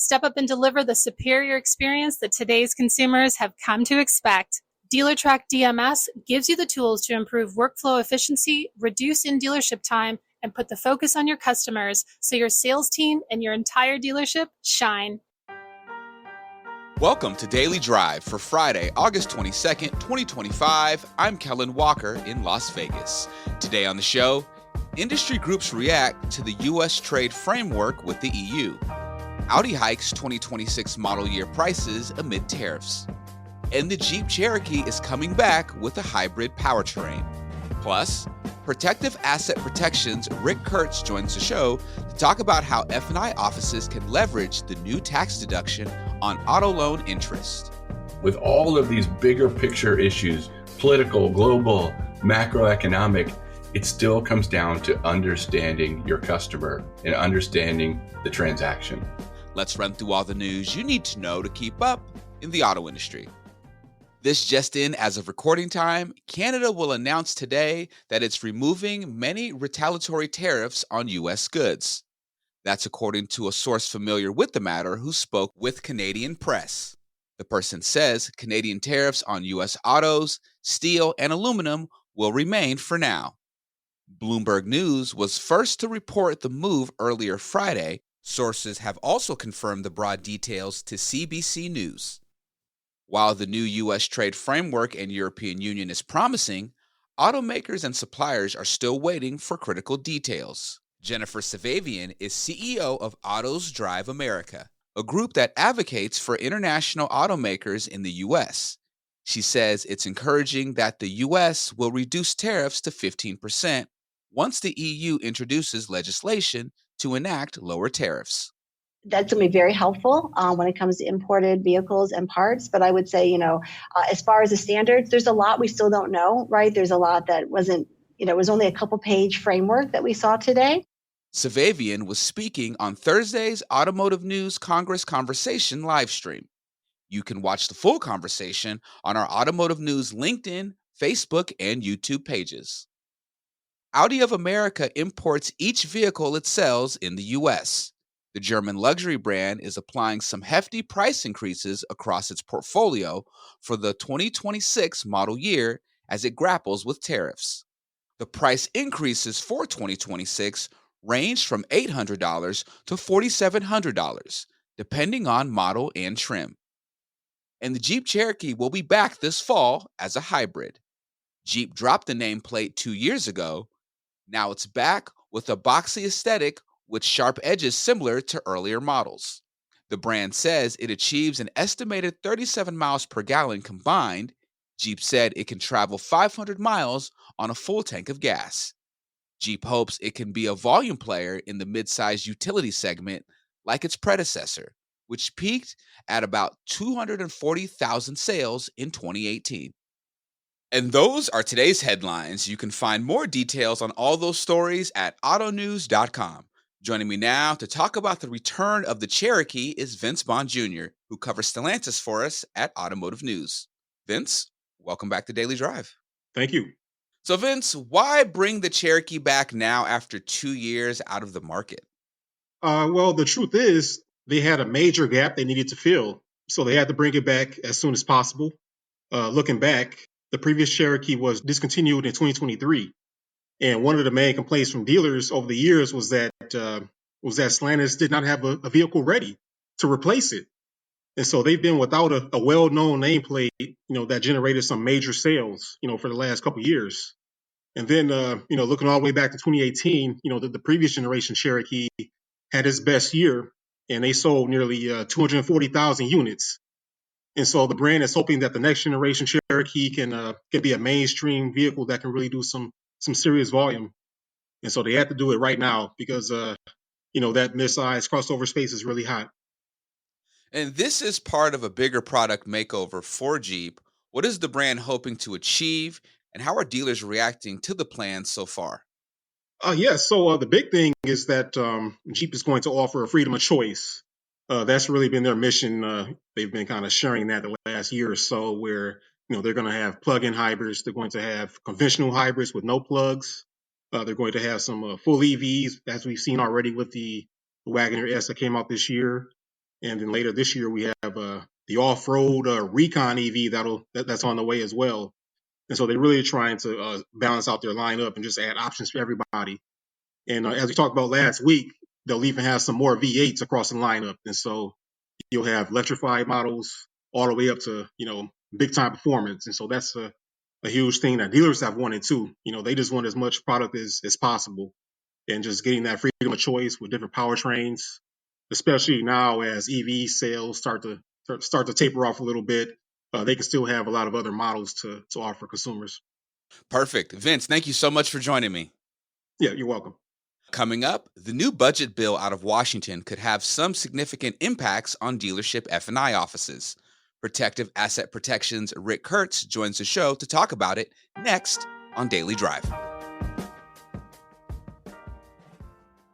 Step up and deliver the superior experience that today's consumers have come to expect. DealerTrack DMS gives you the tools to improve workflow efficiency, reduce in-dealership time, and put the focus on your customers so your sales team and your entire dealership shine. Welcome to Daily Drive for Friday, August 22nd, 2025. I'm Kellen Walker in Las Vegas. Today on the show, industry groups react to the U.S. trade framework with the EU. Audi hikes 2026 model year prices amid tariffs. And the Jeep Cherokee is coming back with a hybrid powertrain. Plus, Protective Asset Protection's Rick Kurtz joins the show to talk about how F&I offices can leverage the new tax deduction on auto loan interest. With all of these bigger picture issues, political, global, macroeconomic, it still comes down to understanding your customer and understanding the transaction. Let's run through all the news you need to know to keep up in the auto industry. This just in, as of recording time, Canada will announce today that it's removing many retaliatory tariffs on U.S. goods. That's according to a source familiar with the matter who spoke with Canadian press. The person says Canadian tariffs on U.S. autos, steel, and aluminum will remain for now. Bloomberg News was first to report the move earlier Friday. Sources have also confirmed the broad details to CBC News. While the new U.S. trade framework and European Union is promising, automakers and suppliers are still waiting for critical details. Jennifer Savavian is CEO of Autos Drive America, a group that advocates for international automakers in the U.S. She says it's encouraging that the U.S. will reduce tariffs to 15% once the EU introduces legislation to enact lower tariffs. That's going to be very helpful when it comes to imported vehicles and parts. But I would say, as far as the standards, there's a lot we still don't know, right? There's a lot that wasn't, it was only a couple-page framework that we saw today. Savavian was speaking on Thursday's Automotive News Congress Conversation livestream. You can watch the full conversation on our Automotive News LinkedIn, Facebook, and YouTube pages. Audi of America imports each vehicle it sells in the U.S. The German luxury brand is applying some hefty price increases across its portfolio for the 2026 model year as it grapples with tariffs. The price increases for 2026 range from $800 to $4,700, depending on model and trim. And the Jeep Cherokee will be back this fall as a hybrid. Jeep dropped the nameplate 2 years ago. Now it's back with a boxy aesthetic with sharp edges similar to earlier models. The brand says it achieves an estimated 37 miles per gallon combined. Jeep said it can travel 500 miles on a full tank of gas. Jeep hopes it can be a volume player in the mid-size utility segment like its predecessor, which peaked at about 240,000 sales in 2018. And those are today's headlines. You can find more details on all those stories at autonews.com. Joining me now to talk about the return of the Cherokee is Vince Bond Jr., who covers Stellantis for us at Automotive News. Vince, welcome back to Daily Drive. Thank you. So Vince, why bring the Cherokee back now after 2 years out of the market? Well, the truth is they had a major gap they needed to fill, so they had to bring it back as soon as possible. Looking back, the previous Cherokee was discontinued in 2023. And one of the main complaints from dealers over the years was that Stellantis did not have a vehicle ready to replace it. And so they've been without a well-known nameplate, that generated some major sales, for the last couple of years. And then, looking all the way back to 2018, the previous generation Cherokee had its best year, and they sold nearly 240,000 units. And so the brand is hoping that the next generation Cherokee can be a mainstream vehicle that can really do some serious volume. And so they have to do it right now because, that mid-size crossover space is really hot. And this is part of a bigger product makeover for Jeep. What is the brand hoping to achieve, and how are dealers reacting to the plan so far? So the big thing is that Jeep is going to offer a freedom of choice. That's really been their mission. They've been kind of sharing that the last year or so, where they're going to have plug-in hybrids. They're going to have conventional hybrids with no plugs. They're going to have some full EVs, as we've seen already with the Wagoneer S that came out this year. And then later this year, we have the off-road Recon EV that's on the way as well. And so they're really trying to balance out their lineup and just add options for everybody. And as we talked about last week, they'll even have some more V8s across the lineup. And so you'll have electrified models all the way up to, big time performance. And so that's a huge thing that dealers have wanted too. They just want as much product as possible, and just getting that freedom of choice with different powertrains, especially now as EV sales start to taper off a little bit. They can still have a lot of other models to offer consumers. Perfect. Vince, thank you so much for joining me. Yeah, you're welcome. Coming up, the new budget bill out of Washington could have some significant impacts on dealership F&I offices. Protective Asset Protection's Rick Kurtz joins the show to talk about it next on Daily Drive.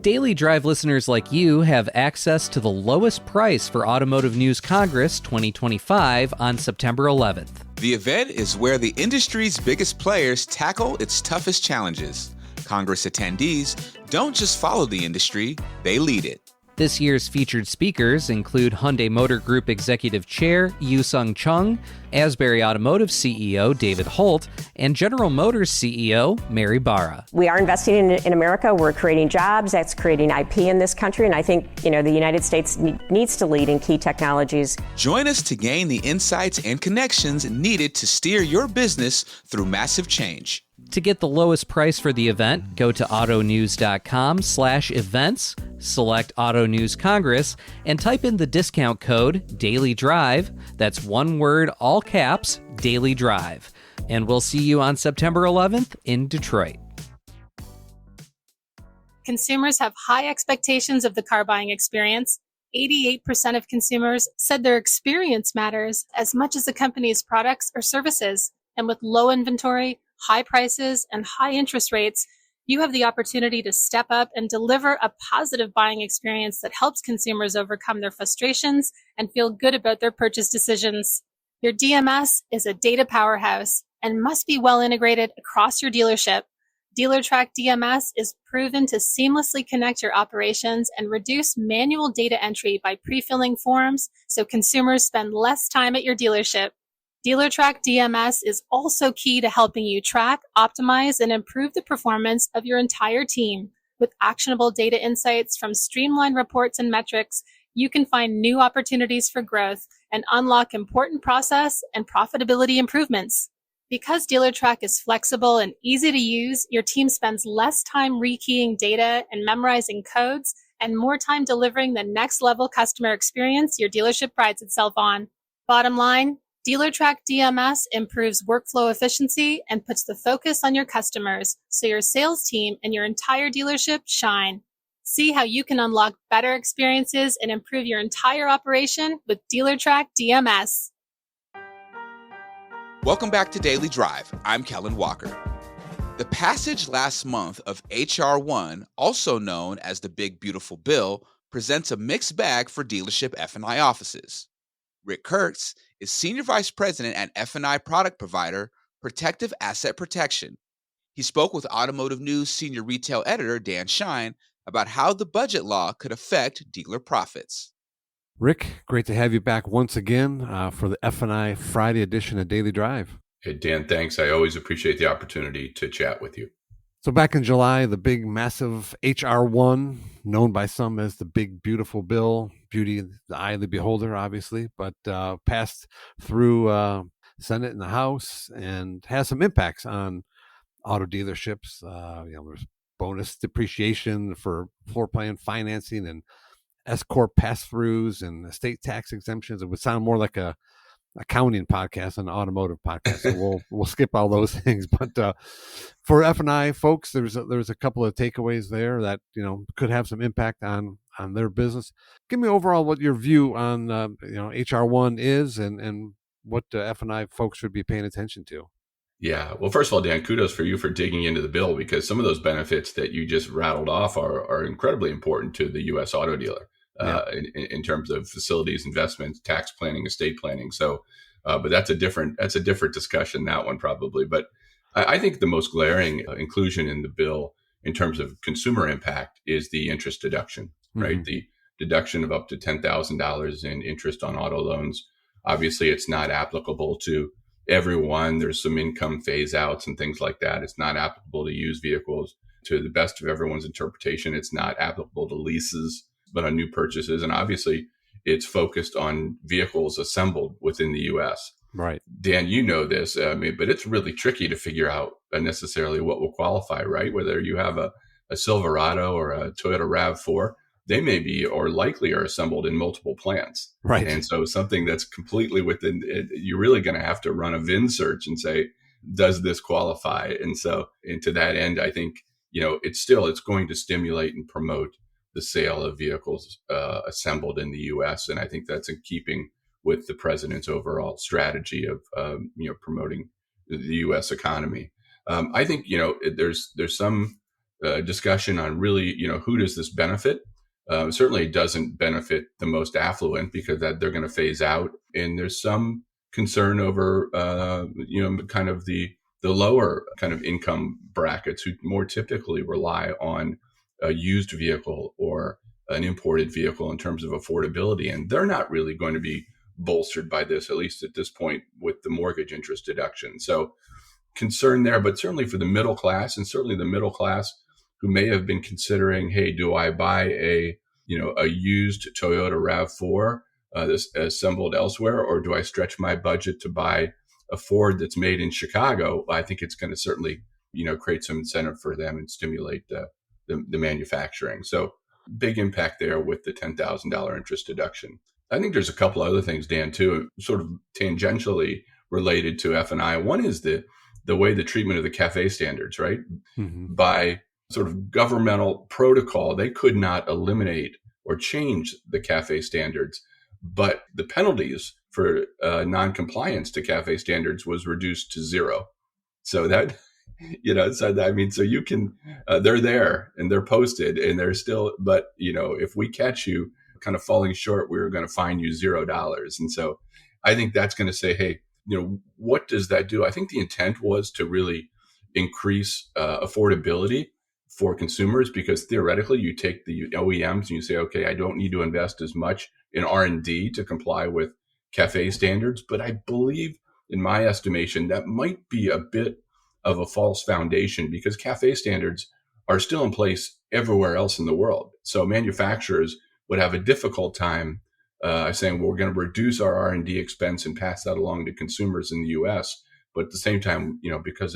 Daily Drive listeners like you have access to the lowest price for Automotive News Congress 2025 on September 11th. The event is where the industry's biggest players tackle its toughest challenges. Congress attendees don't just follow the industry, they lead it. This year's featured speakers include Hyundai Motor Group Executive Chair Yu-Sung Chung, Asbury Automotive CEO David Holt, and General Motors CEO Mary Barra. We are investing in America. We're creating jobs. That's creating IP in this country. And I think, the United States needs to lead in key technologies. Join us to gain the insights and connections needed to steer your business through massive change. To get the lowest price for the event, go to autonews.com/events, select Auto News Congress, and type in the discount code DAILYDRIVE. That's one word, all caps, Daily Drive. And we'll see you on September 11th in Detroit. Consumers have high expectations of the car buying experience. 88% of consumers said their experience matters as much as the company's products or services. And with low inventory, high prices, and high interest rates, you have the opportunity to step up and deliver a positive buying experience that helps consumers overcome their frustrations and feel good about their purchase decisions. Your DMS is a data powerhouse and must be well integrated across your dealership. DealerTrack DMS is proven to seamlessly connect your operations and reduce manual data entry by pre-filling forms so consumers spend less time at your dealership. DealerTrack DMS is also key to helping you track, optimize, and improve the performance of your entire team. With actionable data insights from streamlined reports and metrics, you can find new opportunities for growth and unlock important process and profitability improvements. Because DealerTrack is flexible and easy to use, your team spends less time rekeying data and memorizing codes and more time delivering the next level customer experience your dealership prides itself on. Bottom line, DealerTrack DMS improves workflow efficiency and puts the focus on your customers so your sales team and your entire dealership shine. See how you can unlock better experiences and improve your entire operation with DealerTrack DMS. Welcome back to Daily Drive. I'm Kellen Walker. The passage last month of H.R. 1, also known as the Big Beautiful Bill, presents a mixed bag for dealership F&I offices. Rick Kurtz is Senior Vice President at F&I product provider Protective Asset Protection. He spoke with Automotive News Senior Retail Editor Dan Shine about how the budget law could affect dealer profits. Rick, great to have you back once again for the F&I Friday edition of Daily Drive. Hey, Dan, thanks. I always appreciate the opportunity to chat with you. So back in July, the big, massive H.R. 1, known by some as the Big Beautiful Bill, beauty in the eye of the beholder, obviously, but passed through Senate and the House and has some impacts on auto dealerships. There's bonus depreciation for floor plan financing and S-Corp pass-throughs and estate tax exemptions. It would sound more like a accounting podcast and an automotive podcast, so we'll skip all those things. But for F&I folks, there's a couple of takeaways there that could have some impact on their business. Give me overall what your view on HR 1 is and what F&I folks should be paying attention to. Yeah. Well, first of all, Dan, kudos for you for digging into the bill, because some of those benefits that you just rattled off are incredibly important to the U.S. auto dealer. In terms of facilities, investments, tax planning, estate planning. So, but that's a different discussion, that one probably. But I think the most glaring inclusion in the bill in terms of consumer impact is the interest deduction, right? Mm-hmm. deduction of up to $10,000 in interest on auto loans. Obviously, it's not applicable to everyone. There's some income phase outs and things like that. It's not applicable to used vehicles. To the best of everyone's interpretation, it's not applicable to leases, but on new purchases. And obviously, it's focused on vehicles assembled within the U.S. Right. Dan, you know this, but it's really tricky to figure out necessarily what will qualify, right? Whether you have a Silverado or a Toyota RAV4, they may be or likely are assembled in multiple plants. Right. And so something that's completely within it, you're really going to have to run a VIN search and say, does this qualify? And so, and to that end, I think, it's going to stimulate and promote the sale of vehicles assembled in the U.S. And I think that's in keeping with the president's overall strategy of, promoting the U.S. economy. I think, there's some discussion on really, who does this benefit? Certainly it doesn't benefit the most affluent because that they're going to phase out. And there's some concern over, kind of the lower kind of income brackets who more typically rely on a used vehicle or an imported vehicle in terms of affordability. And they're not really going to be bolstered by this, at least at this point, with the mortgage interest deduction. So concern there, but certainly for the middle class, and certainly the middle class who may have been considering, hey, do I buy a used Toyota RAV4 that's assembled elsewhere, or do I stretch my budget to buy a Ford that's made in Chicago? I think it's going to certainly, create some incentive for them and stimulate the manufacturing. So big impact there with the $10,000 interest deduction. I think there's a couple other things, Dan, too, sort of tangentially related to F&I. One is the way the treatment of the CAFE standards, right? Mm-hmm. By sort of governmental protocol, they could not eliminate or change the CAFE standards, but the penalties for non-compliance to CAFE standards was reduced to zero. So that, so you can, they're there and they're posted and they're still, but, if we catch you kind of falling short, we're going to fine you $0. And so I think that's going to say, hey, what does that do? I think the intent was to really increase affordability for consumers, because theoretically you take the OEMs and you say, okay, I don't need to invest as much in R&D to comply with CAFE standards. But I believe, in my estimation, that might be a bit of a false foundation, because CAFE standards are still in place everywhere else in the world. So manufacturers would have a difficult time saying, well, we're going to reduce our R&D expense and pass that along to consumers in the U.S. But at the same time, because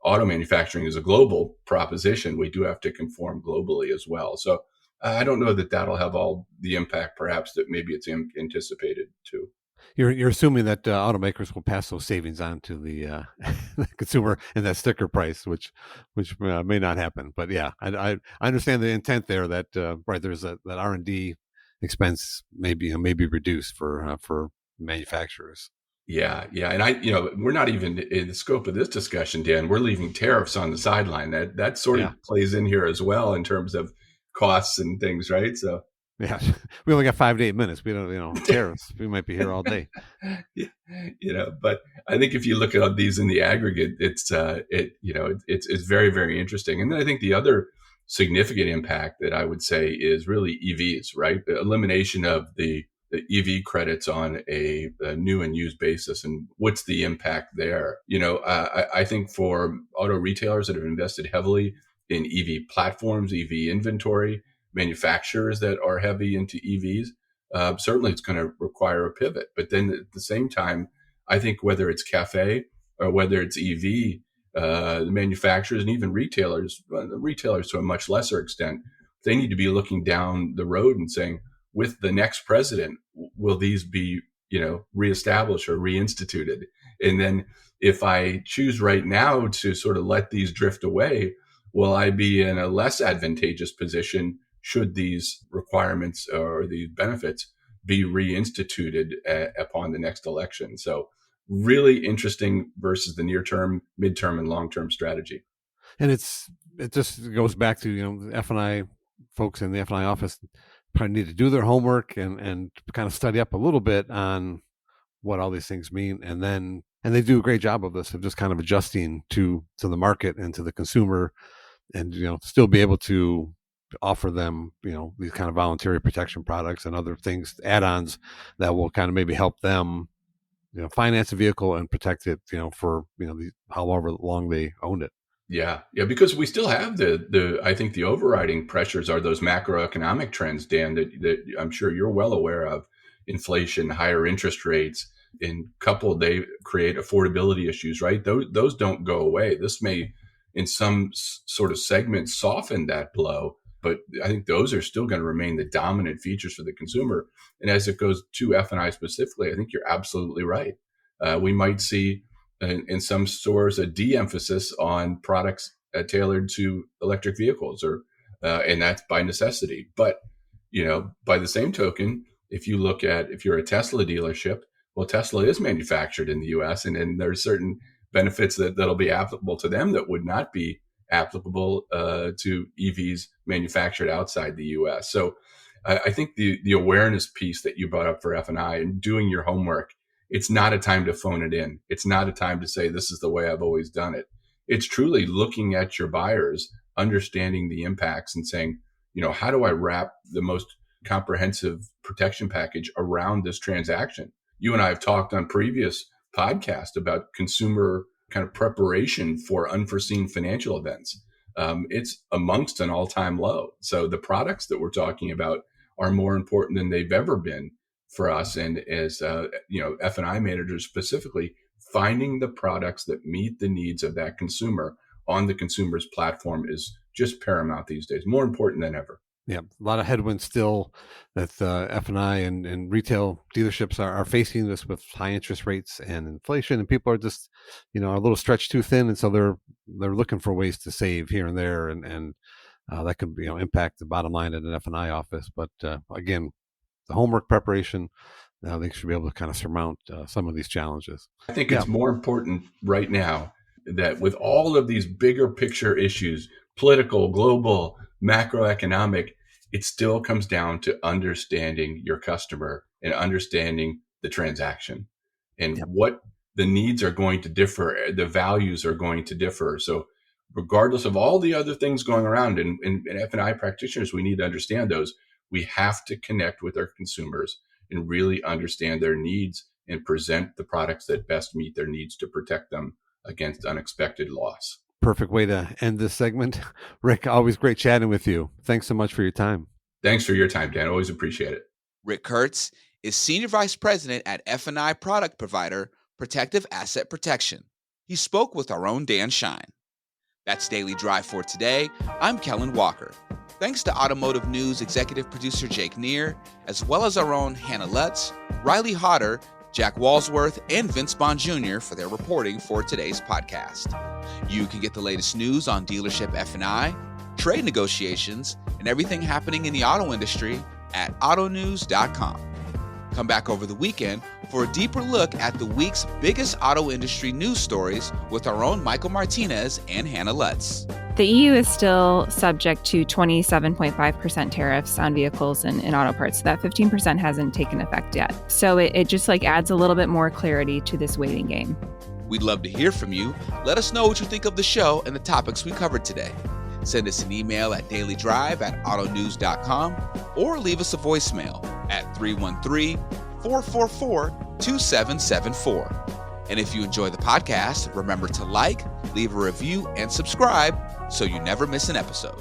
auto manufacturing is a global proposition, we do have to conform globally as well. So I don't know that that'll have all the impact, perhaps, that maybe it's anticipated to. You're assuming that automakers will pass those savings on to the consumer in that sticker price, which may not happen. But yeah, I understand the intent there. That right, there's that R&D expense maybe reduced for manufacturers. Yeah, and we're not even in the scope of this discussion, Dan. We're leaving tariffs on the sideline. That sort of plays in here as well in terms of costs and things, right? So. Yeah, we only got 5 to 8 minutes. We don't, tariffs. We might be here all day. But I think if you look at these in the aggregate, it's very, very interesting. And then I think the other significant impact that I would say is really EVs, right? The elimination of the EV credits on a new and used basis, and what's the impact there? I think for auto retailers that have invested heavily in EV platforms, EV inventory, manufacturers that are heavy into EVs, certainly it's going to require a pivot. But then at the same time, I think whether it's CAFE or whether it's EV, the manufacturers and even retailers to a much lesser extent, they need to be looking down the road and saying, with the next president, will these be, reestablished or reinstituted? And then if I choose right now to sort of let these drift away, will I be in a less advantageous position should these requirements or these benefits be reinstituted upon the next election? So really interesting versus the near term, midterm, and long term strategy. And it just goes back to, the F&I folks in the F&I office probably need to do their homework and kind of study up a little bit on what all these things mean. And they do a great job of this, of just kind of adjusting to the market and to the consumer, and, still be able to offer them, these kind of voluntary protection products and other things, add-ons that will kind of maybe help them, finance a vehicle and protect it, for, however long they own it. Yeah. Because we still have I think the overriding pressures are those macroeconomic trends, Dan, that I'm sure you're well aware of. Inflation, higher interest rates, and coupled, they create affordability issues, right? Those don't go away. This may, in some sort of segment, soften that blow, but I think those are still going to remain the dominant features for the consumer. And as it goes to F&I specifically, I think you're absolutely right. We might see in some stores a de-emphasis on products tailored to electric vehicles, and that's by necessity. But by the same token, if you're a Tesla dealership, well, Tesla is manufactured in the U.S. and then there's certain benefits that'll be applicable to them that would not be applicable to EVs manufactured outside the U.S. So I think the awareness piece that you brought up for F&I and doing your homework, it's not a time to phone it in. It's not a time to say, this is the way I've always done it. It's truly looking at your buyers, understanding the impacts and saying, how do I wrap the most comprehensive protection package around this transaction? You and I have talked on previous podcasts about consumer kind of preparation for unforeseen financial events. It's amongst an all-time low. So the products that we're talking about are more important than they've ever been for us. And as F&I managers specifically, finding the products that meet the needs of that consumer on the consumer's platform is just paramount these days, more important than ever. Yeah, a lot of headwinds still that F&I and retail dealerships are facing this with high interest rates and inflation, and people are just, a little stretched too thin, and so they're looking for ways to save here and there, and that could impact the bottom line at an F&I office. But again, the homework preparation, they should be able to kind of surmount some of these challenges. I think it's more important right now that with all of these bigger picture issues, political, global, macroeconomic, it still comes down to understanding your customer and understanding the transaction and what the needs are going to differ, the values are going to differ. So regardless of all the other things going around, and F&I practitioners, we need to understand those. We have to connect with our consumers and really understand their needs and present the products that best meet their needs to protect them against unexpected loss. Perfect way to end this segment. Rick, always great chatting with you. Thanks so much for your time. Thanks for your time, Dan. Always appreciate it. Rick Kurtz is Senior Vice President at F&I product provider Protective Asset Protection. He spoke with our own Dan Shine. That's Daily Drive for today. I'm Kellen Walker. Thanks to Automotive News executive producer Jake Neer, as well as our own Hannah Lutz, Riley Hodder, Jack Walsworth, and Vince Bond Jr. for their reporting for today's podcast. You can get the latest news on dealership F&I, trade negotiations, and everything happening in the auto industry at autonews.com. Come back over the weekend for a deeper look at the week's biggest auto industry news stories with our own Michael Martinez and Hannah Lutz. The EU is still subject to 27.5% tariffs on vehicles and auto parts. So that 15% hasn't taken effect yet. So it just adds a little bit more clarity to this waiting game. We'd love to hear from you. Let us know what you think of the show and the topics we covered today. Send us an email at dailydrive@autonews.com or leave us a voicemail at 313-444-2774. And if you enjoy the podcast, remember to like, leave a review, and subscribe so you never miss an episode.